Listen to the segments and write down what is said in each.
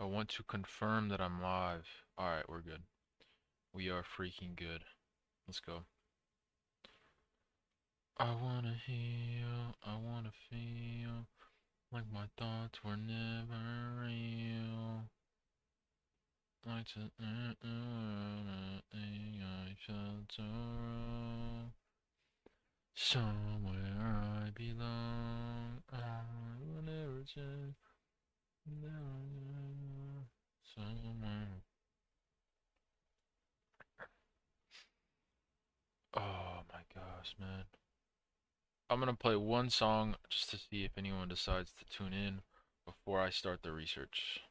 I want to confirm that I'm live. Alright, we're good. We are freaking good. Let's go. I wanna heal, I wanna feel like my thoughts were never real. Like to I felt so wrong. Somewhere I belong. I will never change. Never, somewhere. Oh my gosh, man. I'm gonna play one song just to see if anyone decides to tune in before I start the research.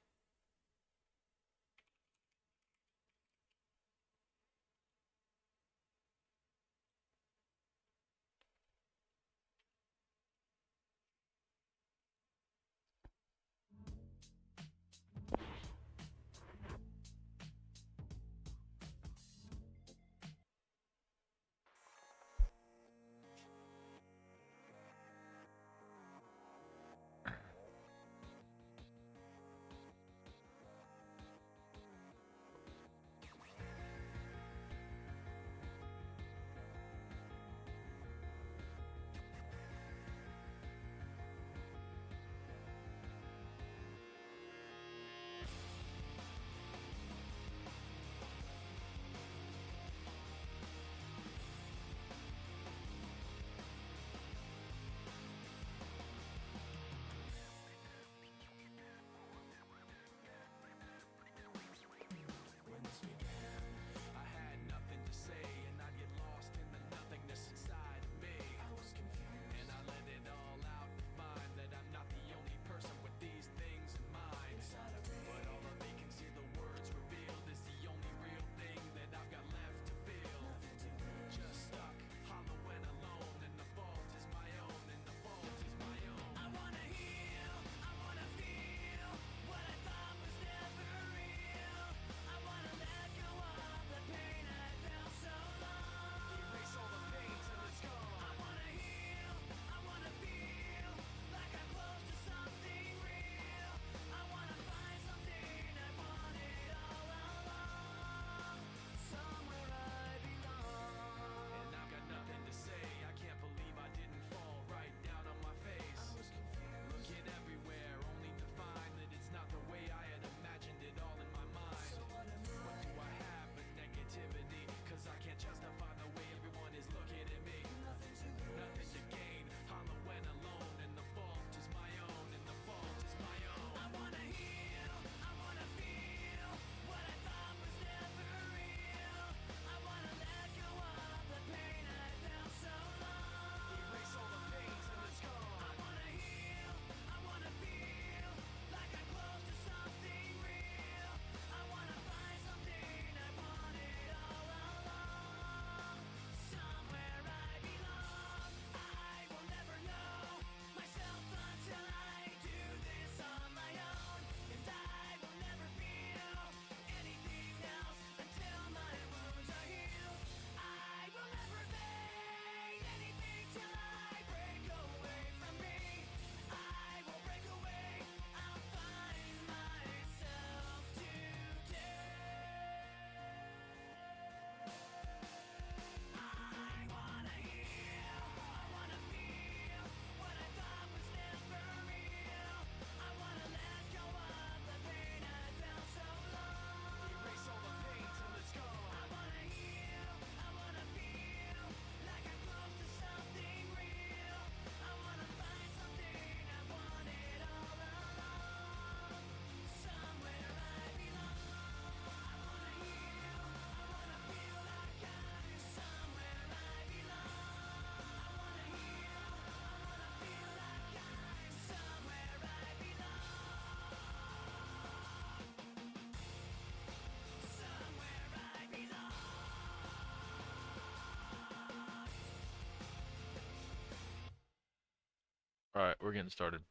Alright, we're getting started.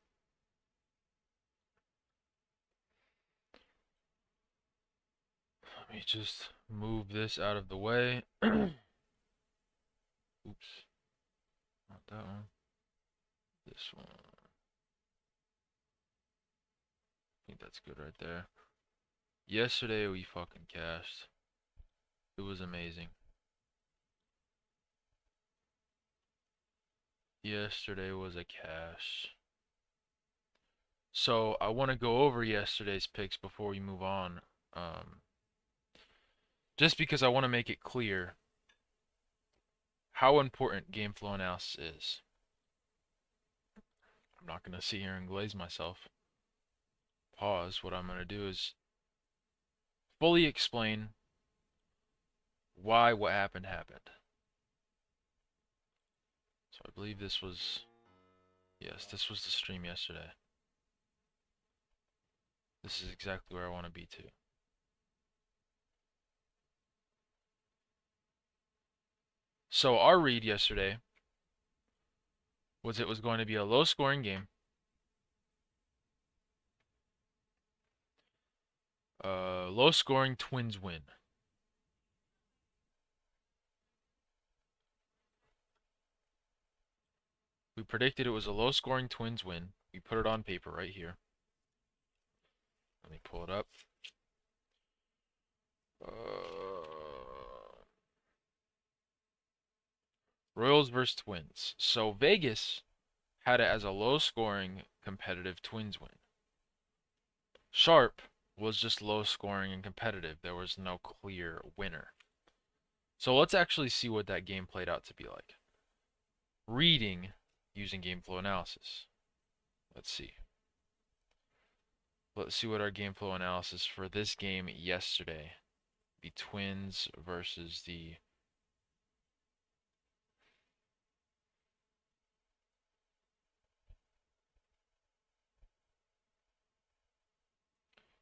Let me just move this out of the way. Oops. Not that one. This one. I think that's good right there. Yesterday we fucking cashed. It was amazing. Yesterday was a cash. So I want to go over yesterday's picks before we move on. Just because I want to make it clear how important game flow analysis is. I'm not going to sit here and glaze myself. Pause. What I'm going to do is fully explain why what happened happened. So I believe this was, yes, this was the stream yesterday. This is exactly where I want to be to. So our read yesterday was it was going to be a low scoring game. Low scoring Twins win. We predicted it was a low scoring Twins win. We put it on paper right here. Let me pull it up. Royals versus Twins. So Vegas had it as a low scoring competitive Twins win. Sharp was just low scoring and competitive. There was no clear winner. So let's actually see what that game played out to be like. Reading using game flow analysis. Let's see. Let's see what our game flow analysis for this game yesterday. The Twins versus the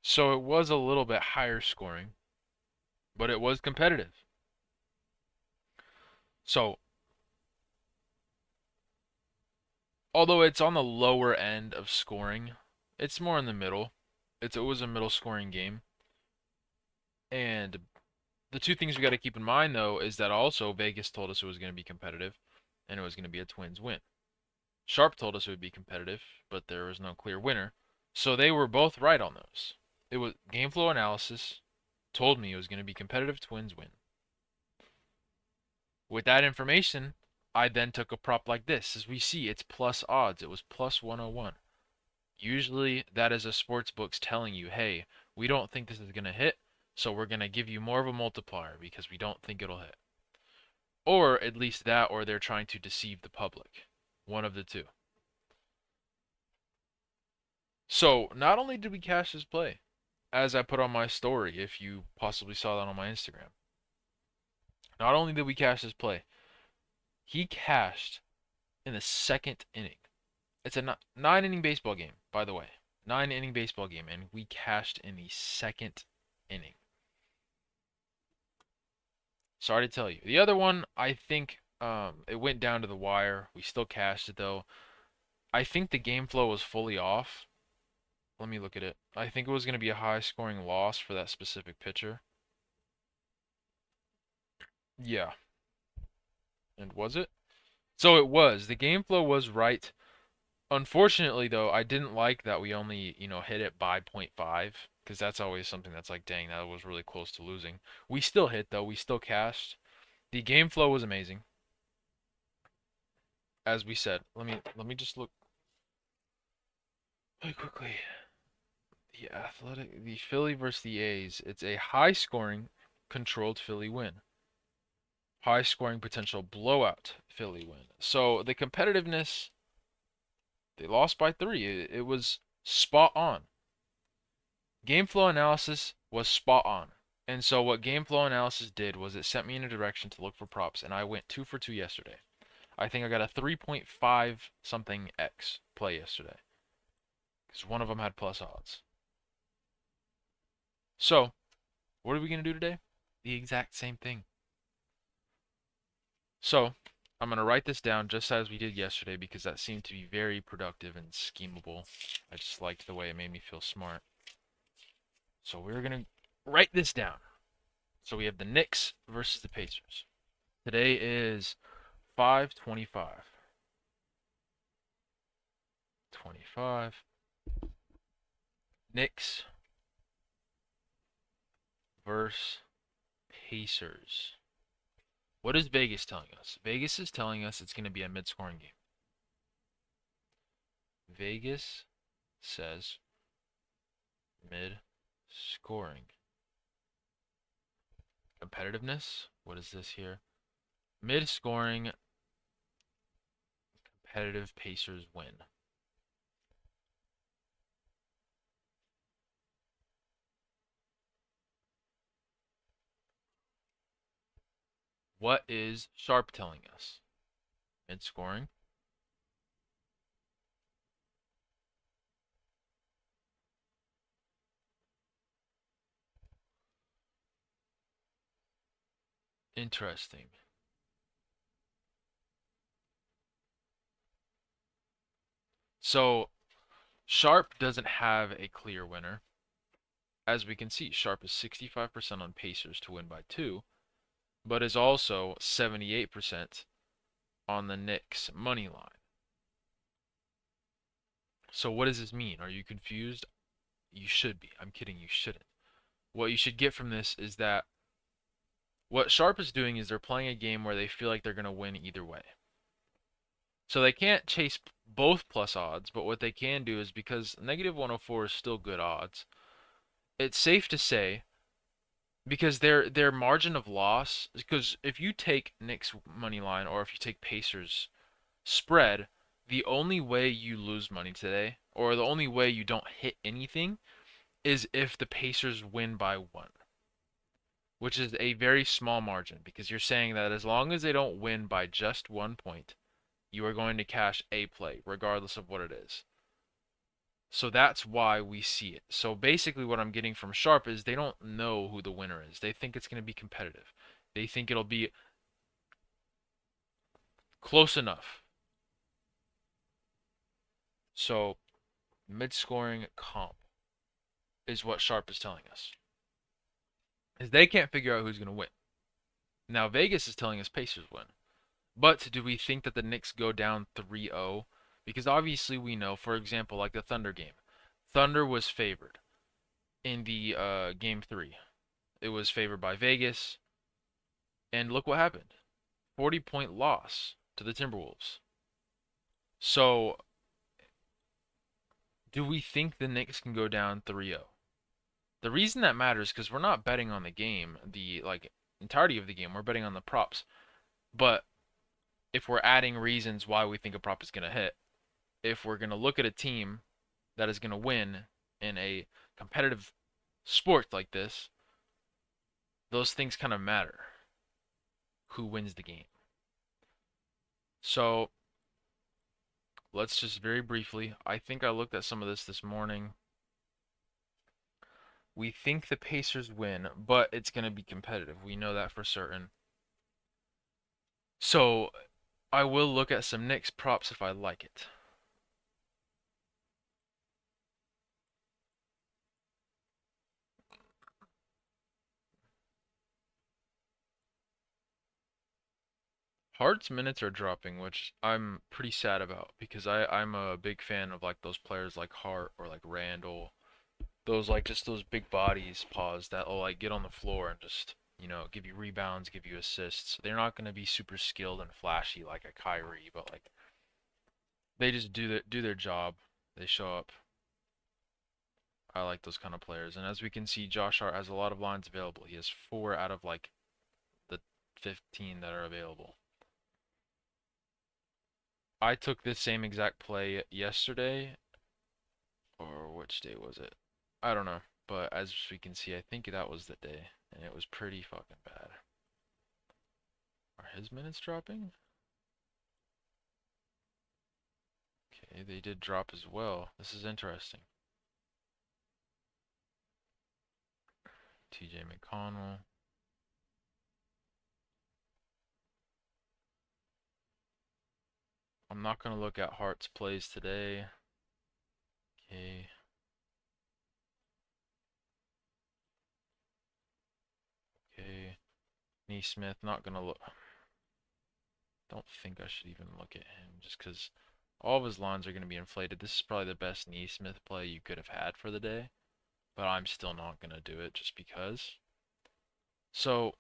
So it was a little bit higher scoring, but it was competitive. So although it's on the lower end of scoring, it's more in the middle. It was a middle scoring game. And the two things we got to keep in mind though is that also Vegas told us it was going to be competitive and it was going to be a Twins win. Sharp told us it would be competitive, but there was no clear winner. So they were both right on those. It was game flow analysis told me it was going to be competitive Twins win. With that information, I then took a prop like this. As we see, it's plus odds. It was plus 101. Usually that is a sports book's telling you, hey, we don't think this is going to hit, so we're going to give you more of a multiplier because we don't think it'll hit. Or at least that, or they're trying to deceive the public. One of the two. So not only did we cash this play, as I put on my story, if you possibly saw that on my Instagram, not only did we cash this play, he cashed in the second inning. It's a 9-inning baseball game, by the way. 9-inning baseball game, and we cashed in the second inning. Sorry to tell you. The other one, I think it went down to the wire. We still cashed it, though. I think the game flow was fully off. Let me look at it. I think it was going to be a high-scoring loss for that specific pitcher. Yeah. And was it? So it was. The game flow was right. Unfortunately, though, I didn't like that we only, hit it by 0.5 because that's always something that's like, dang, that was really close to losing. We still hit, though. We still cashed. The game flow was amazing. As we said, let me just look really quickly. The Philly versus the A's. It's a high-scoring, controlled Philly win. High-scoring potential blowout Philly win. So the competitiveness, they lost by 3. It was spot on. Game flow analysis was spot on. And so what game flow analysis did was it sent me in a direction to look for props, and I went 2 for 2 yesterday. I think I got a 3.5 something X play yesterday. Because one of them had plus odds. So, what are we going to do today? The exact same thing. So, I'm going to write this down just as we did yesterday because that seemed to be very productive and schemable. I just liked the way it made me feel smart. So we're going to write this down. So we have the Knicks versus the Pacers. Today is 5/25. 25. Knicks versus Pacers. What is Vegas telling us? Vegas is telling us it's going to be a mid-scoring game. Vegas says mid-scoring. Competitiveness. What is this here? Mid-scoring, competitive Pacers win. What is Sharp telling us? Mid-scoring. Interesting. So Sharp doesn't have a clear winner. As we can see, Sharp is 65% on Pacers to win by 2, but is also 78% on the Knicks money line. So what does this mean? Are you confused? You should be. I'm kidding, you shouldn't. What you should get from this is that what Sharp is doing is they're playing a game where they feel like they're going to win either way. So they can't chase both plus odds, but what they can do is, because negative 104 is still good odds, it's safe to say, because their margin of loss, because if you take Knicks money line or if you take Pacers spread, the only way you lose money today, or the only way you don't hit anything, is if the Pacers win by 1, which is a very small margin, because you're saying that as long as they don't win by just 1 point, you are going to cash a play, regardless of what it is. So that's why we see it. So basically what I'm getting from Sharp is they don't know who the winner is. They think it's going to be competitive. They think it'll be close enough. So mid-scoring comp is what Sharp is telling us. Is they can't figure out who's going to win. Now Vegas is telling us Pacers win. But do we think that the Knicks go down 3-0? Because obviously we know, for example, like the Thunder game. Thunder was favored in the game 3. It was favored by Vegas. And look what happened. 40-point loss to the Timberwolves. So, do we think the Knicks can go down 3-0? The reason that matters is because we're not betting on the game, the entirety of the game. We're betting on the props. But if we're adding reasons why we think a prop is going to hit, if we're going to look at a team that is going to win in a competitive sport like this, those things kind of matter. Who wins the game? So let's just very briefly, I think I looked at some of this morning. We think the Pacers win, but it's going to be competitive. We know that for certain. So I will look at some Knicks props if I like it. Hart's minutes are dropping, which I'm pretty sad about, because I'm a big fan of like those players like Hart or like Randall, those like just those big bodies, pause, that'll like get on the floor and just, give you rebounds, give you assists. They're not going to be super skilled and flashy like a Kyrie, but like they just do their job. They show up. I like those kind of players. And as we can see, Josh Hart has a lot of lines available. He has 4 out of like the 15 that are available. I took this same exact play yesterday, or which day was it? I don't know. But as we can see, I think that was the day, and it was pretty fucking bad. Are his minutes dropping? Okay, they did drop as well. This is interesting. TJ McConnell. I'm not going to look at Hart's plays today. Okay. Okay. Nesmith, not going to look. Don't think I should even look at him just because all of his lines are going to be inflated. This is probably the best Nesmith play you could have had for the day, but I'm still not going to do it just because. So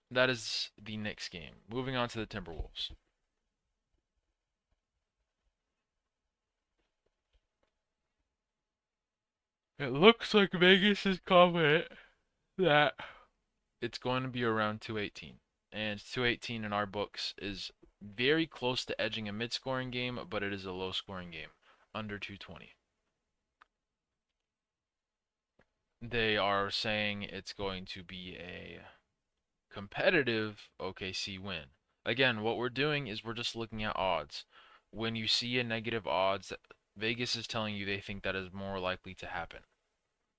that is the Knicks game. Moving on to the Timberwolves. It looks like Vegas is confident that it's going to be around 218. And 218 in our books is very close to edging a mid-scoring game, but it is a low-scoring game, under 220. They are saying it's going to be a competitive OKC win. Again, what we're doing is we're just looking at odds. When you see a negative odds, Vegas is telling you they think that is more likely to happen.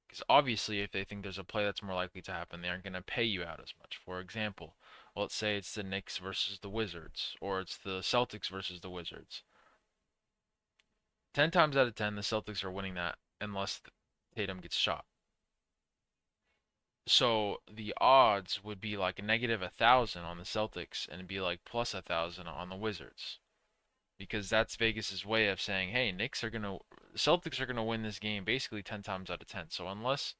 Because obviously, if they think there's a play that's more likely to happen, they aren't going to pay you out as much. For example, let's say it's the Knicks versus the Wizards, or it's the Celtics versus the Wizards. 10 times out of 10, the Celtics are winning that unless Tatum gets shot. So the odds would be like negative 1,000 on the Celtics and be like plus 1,000 on the Wizards. Because that's Vegas's way of saying, hey, Celtics are gonna win this game basically 10 times out of 10. So unless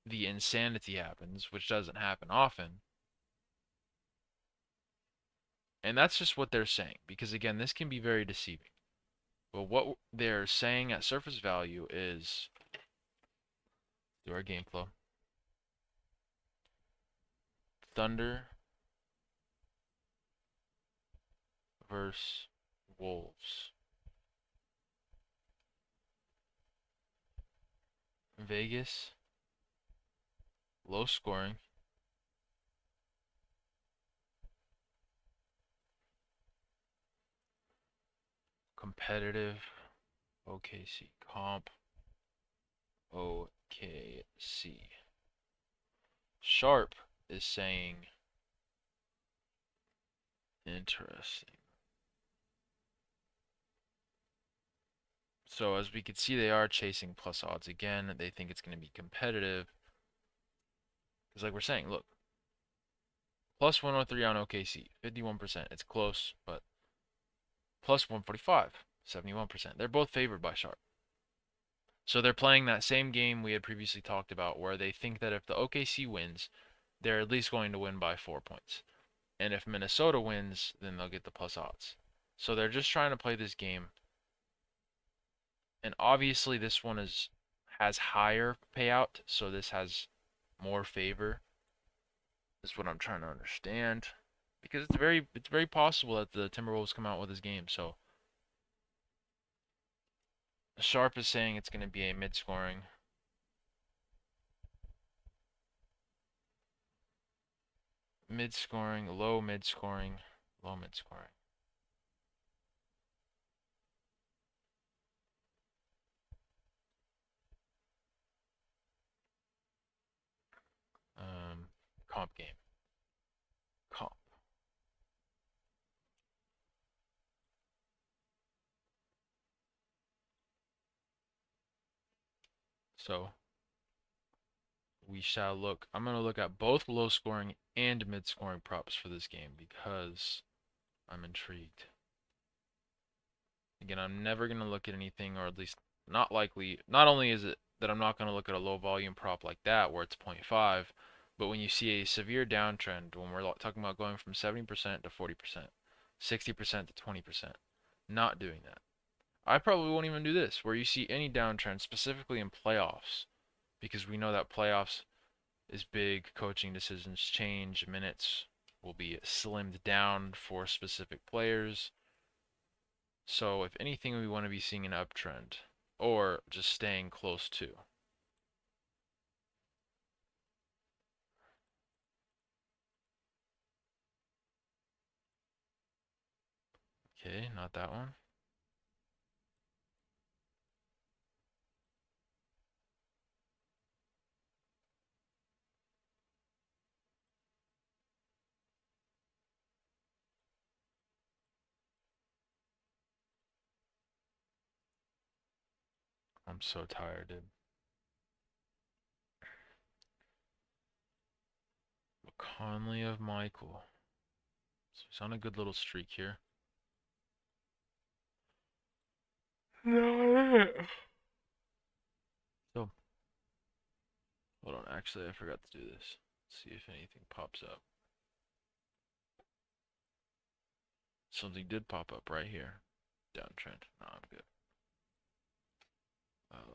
the insanity happens, which doesn't happen often, and that's just what they're saying. Because again, this can be very deceiving. But what they're saying at surface value is, do our game flow. Thunder versus Wolves. Vegas, low scoring. Competitive OKC. Comp OKC. Sharp is saying interesting. So as we can see, they are chasing plus odds again. They think it's going to be competitive. Because like we're saying, look, plus 103 on OKC, 51%. It's close, but plus 145, 71%. They're both favored by Sharp. So they're playing that same game we had previously talked about, where they think that if the OKC wins, they're at least going to win by 4 points. And if Minnesota wins, then they'll get the plus odds. So they're just trying to play this game. And obviously this one has higher payout, so this has more favor. Is what I'm trying to understand. Because it's very possible that the Timberwolves come out with this game. So Sharp is saying it's going to be a mid-scoring. Mid-scoring, low mid-scoring, low mid-scoring. Comp game. Comp. So we shall look. I'm going to look at both low scoring and mid scoring props for this game because I'm intrigued. Again, I'm never going to look at anything, or at least not likely. Not only is it that I'm not going to look at a low volume prop like that where it's 0.5, but when you see a severe downtrend, when we're talking about going from 70% to 40%, 60% to 20%, not doing that. I probably won't even do this, where you see any downtrend, specifically in playoffs, because we know that playoffs is big, coaching decisions change, minutes will be slimmed down for specific players. So if anything, we want to be seeing an uptrend, or just staying close to. Okay, not that one. I'm so tired, dude. Conley of Michael. So he's on a good little streak here. No. So, hold on. Actually, I forgot to do this. See if anything pops up. Something did pop up right here. Downtrend. No, I'm good.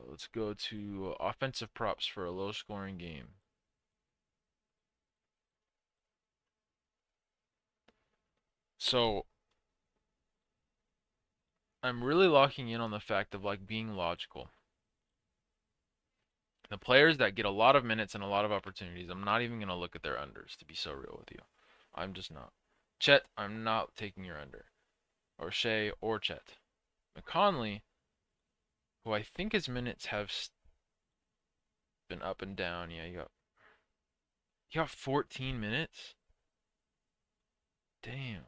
Let's go to offensive props for a low-scoring game. So I'm really locking in on the fact of like being logical. The players that get a lot of minutes and a lot of opportunities, I'm not even going to look at their unders, to be so real with you. I'm just not. Chet, I'm not taking your under. Or Shea or Chet. McConley, who I think his minutes have been up and down. Yeah, you got 14 minutes? Damn.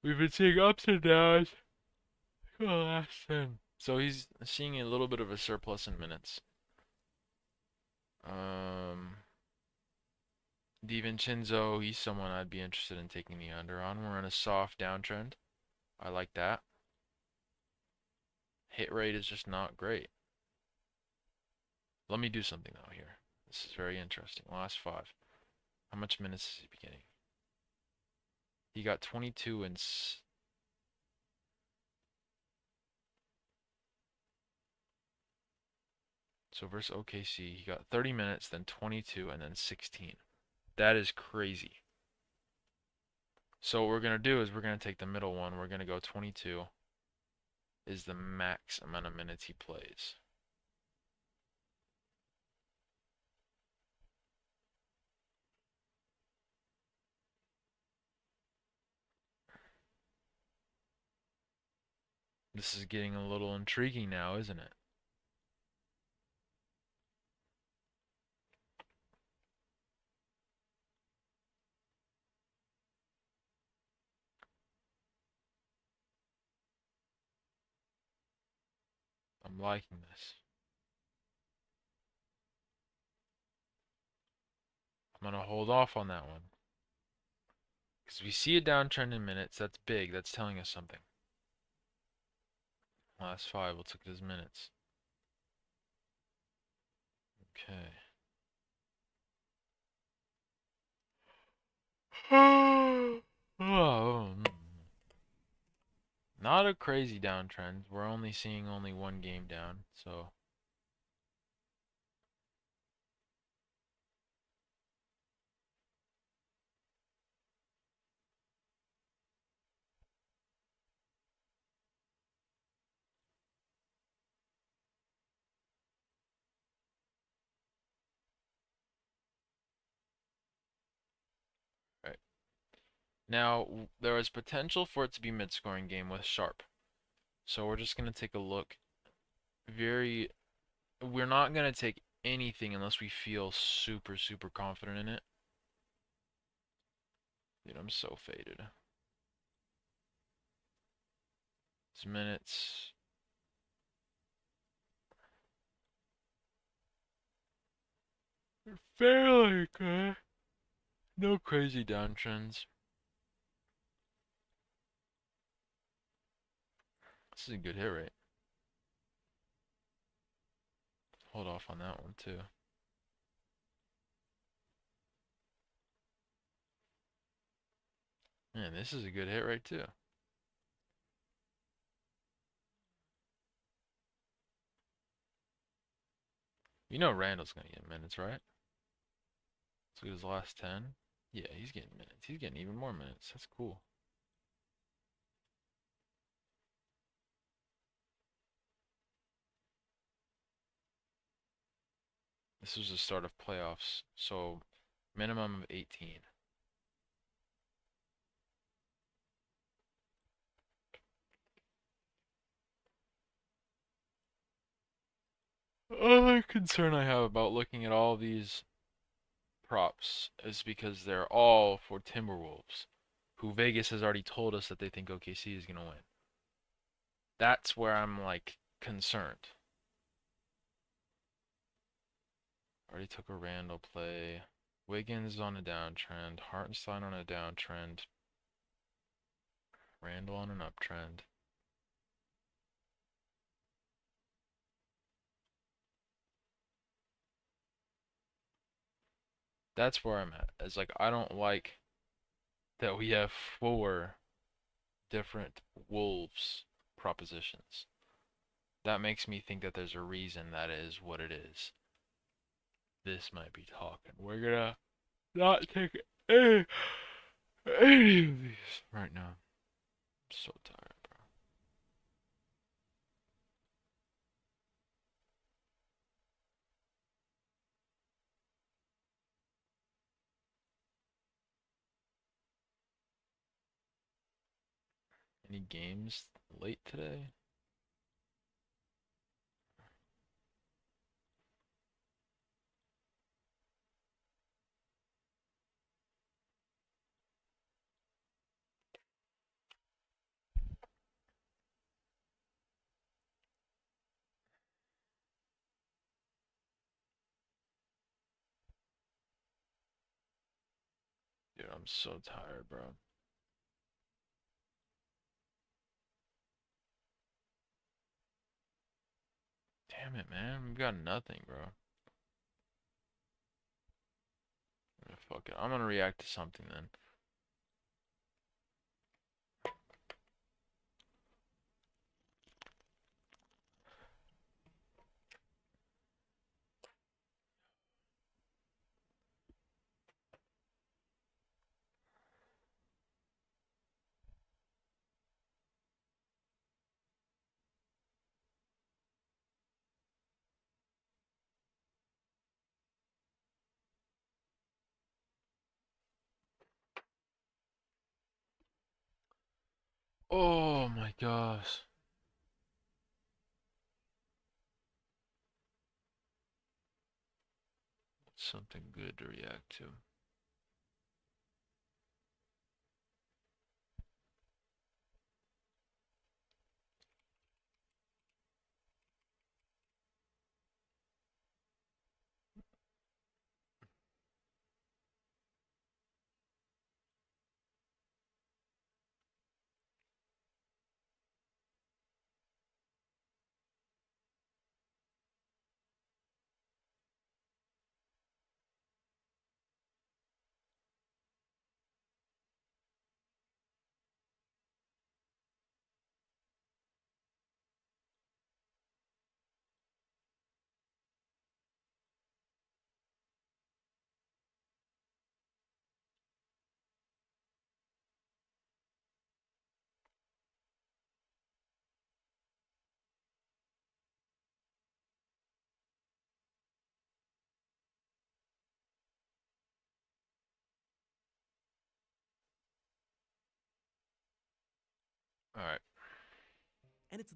We've been seeing ups and downs for the last 10. So he's seeing a little bit of a surplus in minutes. DiVincenzo, he's someone I'd be interested in taking the under on. We're in a soft downtrend. I like that. Hit rate is just not great. Let me do something though here. This is very interesting. Last 5. How much minutes is he getting? He got 22 and so versus OKC, he got 30 minutes, then 22, and then 16. That is crazy. So what we're going to do is we're going to take the middle one. We're going to go 22 is the max amount of minutes he plays. This is getting a little intriguing now, isn't it? I'm liking this. I'm going to hold off on that one. Because we see a downtrend in minutes. That's big. That's telling us something. Last 5. Let's look at his minutes. Okay. Oh, not a crazy downtrend. We're only seeing one game down, so right. Now there is potential for it to be mid-scoring game with Sharp. So we're just gonna take a look. We're not gonna take anything unless we feel super, super confident in it. Dude, I'm so faded. His minutes. They're fairly good. No crazy downtrends. This is a good hit rate. Hold off on that one too. Man, this is a good hit rate too. You know Randall's gonna get minutes, right? Let's look at his last 10. Yeah, he's getting minutes. He's getting even more minutes. That's cool. This was the start of playoffs, so minimum of 18. Other concern I have about looking at all these props is because they're all for Timberwolves, who Vegas has already told us that they think OKC is going to win. That's where I'm like concerned. Already took a Randall play. Wiggins on a downtrend. Hartenstein on a downtrend. Randall on an uptrend. That's where I'm at. It's like I don't like that we have four different wolves propositions. That makes me think that there's a reason that is what it is. This might be talking. We're gonna not take any of these right now. I'm so tired, bro. Any games late today? Dude, I'm so tired, bro. Damn it, man. We've got nothing, bro. Fuck it. I'm gonna react to something then. Oh my gosh. Something good to react to. Alright. And it's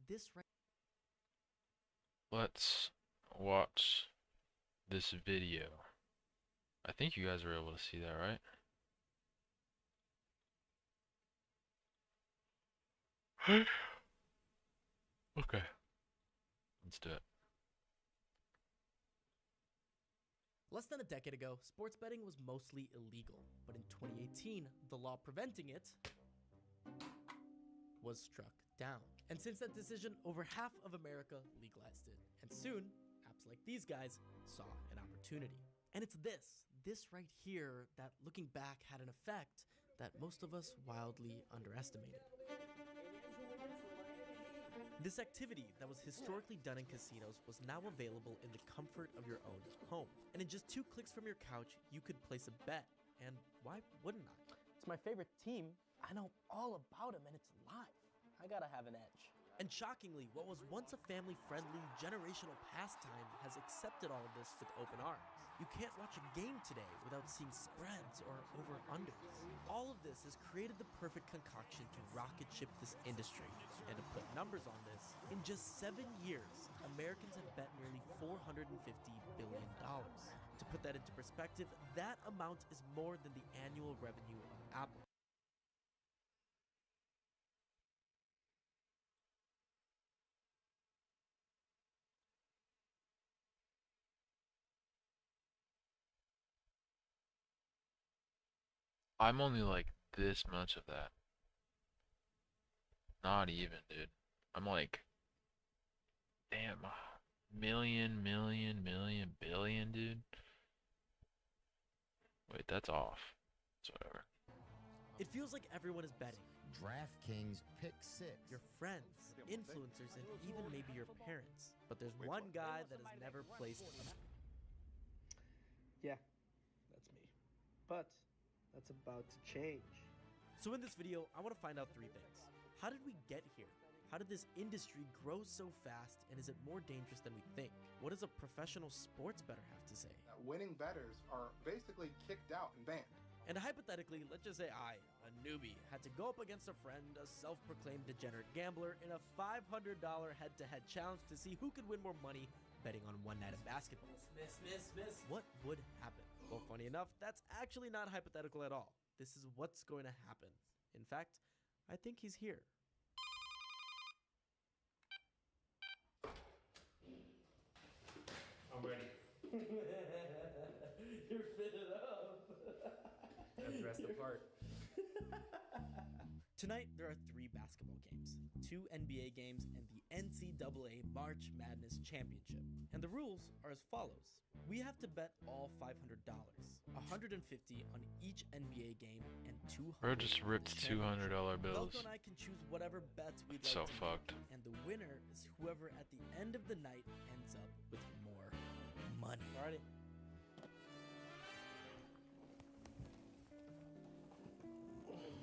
this right. Let's watch this video. I think you guys are able to see that, right? Okay. Let's do it. Less than a decade ago, sports betting was mostly illegal, but in 2018, the law preventing it was struck down. And since that decision, over half of America legalized it. And soon, apps like these guys saw an opportunity. And it's this right here, that looking back had an effect that most of us wildly underestimated. This activity that was historically done in casinos was now available in the comfort of your own home. And in just 2 clicks from your couch, you could place a bet. And why wouldn't I? It's my favorite team. I know all about them, and it's live. I gotta have an edge. And shockingly, what was once a family-friendly, generational pastime has accepted all of this with open arms. You can't watch a game today without seeing spreads or over-unders. All of this has created the perfect concoction to rocket ship this industry. And to put numbers on this, in just 7 years, Americans have bet nearly $450 billion. To put that into perspective, that amount is more than the annual revenue of Apple. I'm only like this much of that. Not even, dude. I'm like, damn, million, billion, dude. Wait, that's off. It's whatever. It feels like everyone is betting. DraftKings Pick 6. Your friends, influencers, and even maybe your parents. But there's one guy that has never placed a Yeah, that's me. But that's about to change. So in this video, I want to find out 3 things. How did we get here? How did this industry grow so fast, and is it more dangerous than we think? What does a professional sports bettor have to say? Winning bettors are basically kicked out and banned. And hypothetically, let's just say I, a newbie, had to go up against a friend, a self-proclaimed degenerate gambler, in a $500 head-to-head challenge to see who could win more money betting on one night of basketball. Miss. What would happen? Well, funny enough, that's actually not hypothetical at all. This is what's going to happen. In fact, I think he's here. I'm ready. You're fitted up. I'm dressed apart. Tonight, there are 3 basketball games, 2 NBA games, and the NCAA March Madness Championship. And the rules are as follows. We have to bet all $500, $150 on each NBA game, and $200 Bro just on ripped this championship. $200 bills. Velko and I can choose whatever bets we'd It's like so to fucked. make, and the winner is whoever at the end of the night ends up with more money. Alrighty.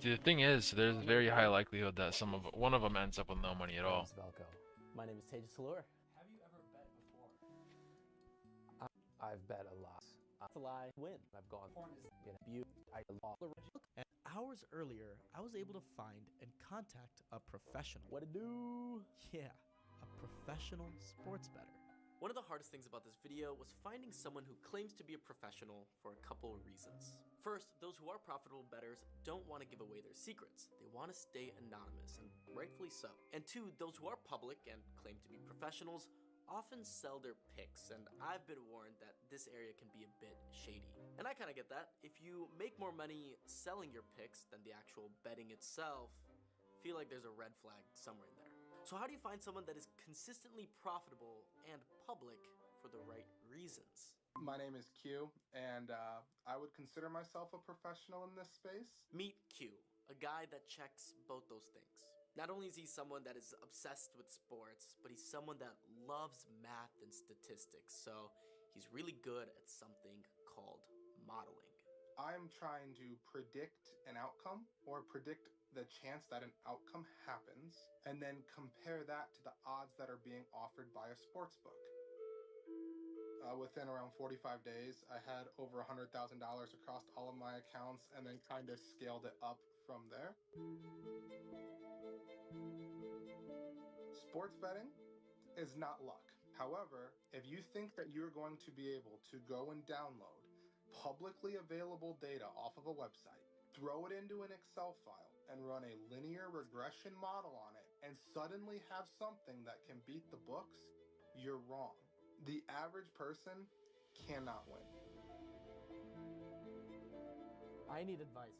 See, the thing is, there's a very high likelihood that one of them ends up with no money at all. Velko. My name is Tejas Salur. Have you ever bet before? I've bet a lot. That's a lie. Win. I've gone I lost. And hours earlier, I was able to find and contact a professional. What to do? Yeah, a professional sports bettor. One of the hardest things about this video was finding someone who claims to be a professional for a couple of reasons. First, those who are profitable bettors don't want to give away their secrets. They want to stay anonymous, and rightfully so. And 2, those who are public and claim to be professionals often sell their picks, and I've been warned that this area can be a bit shady. And I kind of get that. If you make more money selling your picks than the actual betting itself, I feel like there's a red flag somewhere in there. So how do you find someone that is consistently profitable and public for the right reasons? My name is Q, and I would consider myself a professional in this space. Meet Q, a guy that checks both those things. Not only is he someone that is obsessed with sports, but he's someone that loves math and statistics, so he's really good at something called modeling. I'm trying to predict an outcome or predict the chance that an outcome happens, and then compare that to the odds that are being offered by a sports book. Within around 45 days, I had over $100,000 across all of my accounts, and then kind of scaled it up from there. Sports betting is not luck. However, if you think that you're going to be able to go and download publicly available data off of a website, throw it into an Excel file, and run a linear regression model on it, and suddenly have something that can beat the books, you're wrong. The average person cannot win. I need advice,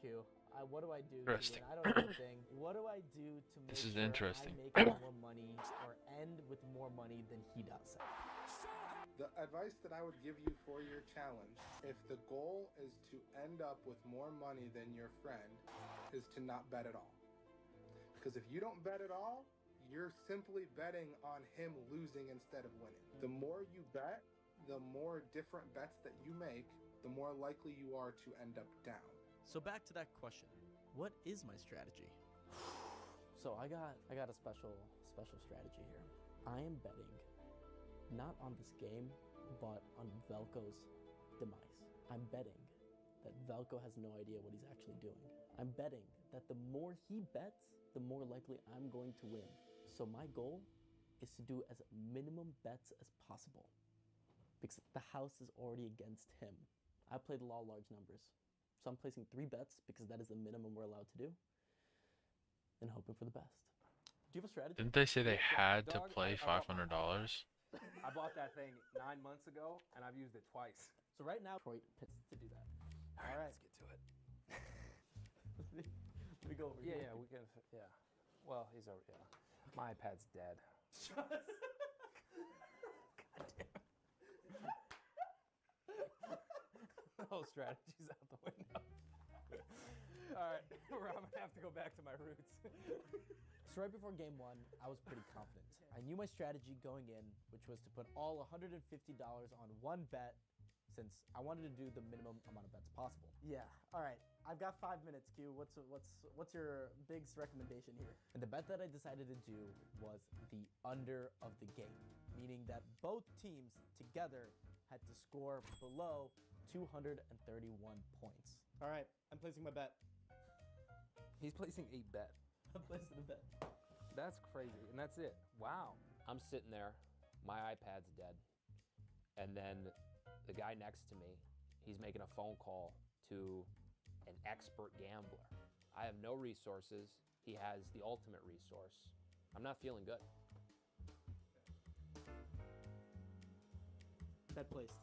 Q. What do I do? Interesting. I don't know anything. What do I do to make This is sure interesting. I make more money or end with more money than he does? The advice that I would give you for your challenge, if the goal is to end up with more money than your friend, is to not bet at all. Because if you don't bet at all, you're simply betting on him losing instead of winning. The more you bet, the more different bets that you make, the more likely you are to end up down. So back to that question, what is my strategy? So I got a special strategy here. I am betting not on this game, but on Velko's demise. I'm betting that Velko has no idea what he's actually doing. I'm betting that the more he bets, the more likely I'm going to win. So my goal is to do as minimum bets as possible because the house is already against him. I play the law of large numbers. So I'm placing 3 bets because that is the minimum we're allowed to do and hoping for the best. Do you have a strategy? Didn't they say they had to Dog, play I- $500? I bought that thing 9 months ago, and I've used it twice. So right now, Detroit picks to do that. All right, let's get to it. Let me go over Yeah, here. yeah, we can. Yeah. Well, he's over. Yeah. My iPad's dead. whole strategy's out the window. All right, I'm gonna have to go back to my roots. So right before game one, I was pretty confident. I knew my strategy going in, which was to put all $150 on one bet, since I wanted to do the minimum amount of bets possible. Yeah, all right. I've got 5 minutes, Q. What's your big recommendation here? And the bet that I decided to do was the under of the game, meaning that both teams together had to score below 231 points. All right, I'm placing my bet. He's placing a bet. I'm placing a bet. That's crazy, and that's it. Wow. I'm sitting there, my iPad's dead, and then the guy next to me, he's making a phone call to an expert gambler. I have no resources. He has the ultimate resource. I'm not feeling good. Bet placed.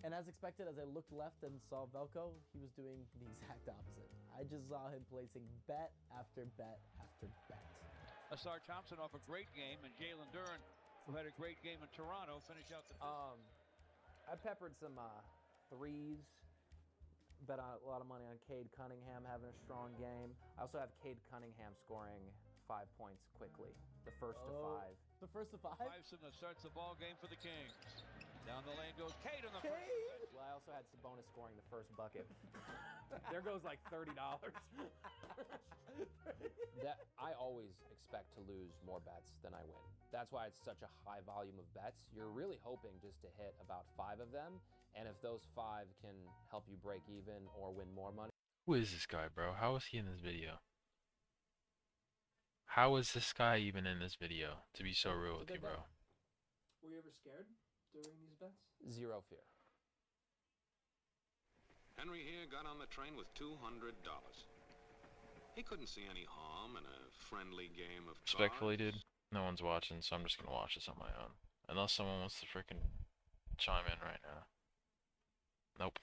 And as expected, as I looked left and saw Velko, he was doing the exact opposite. I just saw him placing bet after bet after bet. Asar Thompson off a great game, and Jalen Duren, who had a great game in Toronto, finish out the. I peppered some threes. Bet on a lot of money on Cade Cunningham having a strong game. I also have Cade Cunningham scoring 5 points quickly, the first to 5. The first to 5? Fiveson that starts the ball game for the Kings. Down the lane goes Cade on the Cade! first. Well, I also had Sabonis scoring the first bucket. There goes like $30. That I always expect to lose more bets than I win. That's why it's such a high volume of bets. You're really hoping just to hit about 5 of them, and if those 5 can help you break even or win more money. Who is this guy, bro? How is he in this video? How is this guy even in this video? To be so real with you, bro. Were you ever scared during these bets? Zero fear. Henry here got on the train with $200. He couldn't see any harm in a friendly game of Respectfully, cards. dude, no one's watching, so I'm just gonna watch this on my own. Unless someone wants to freaking chime in right now. Nope.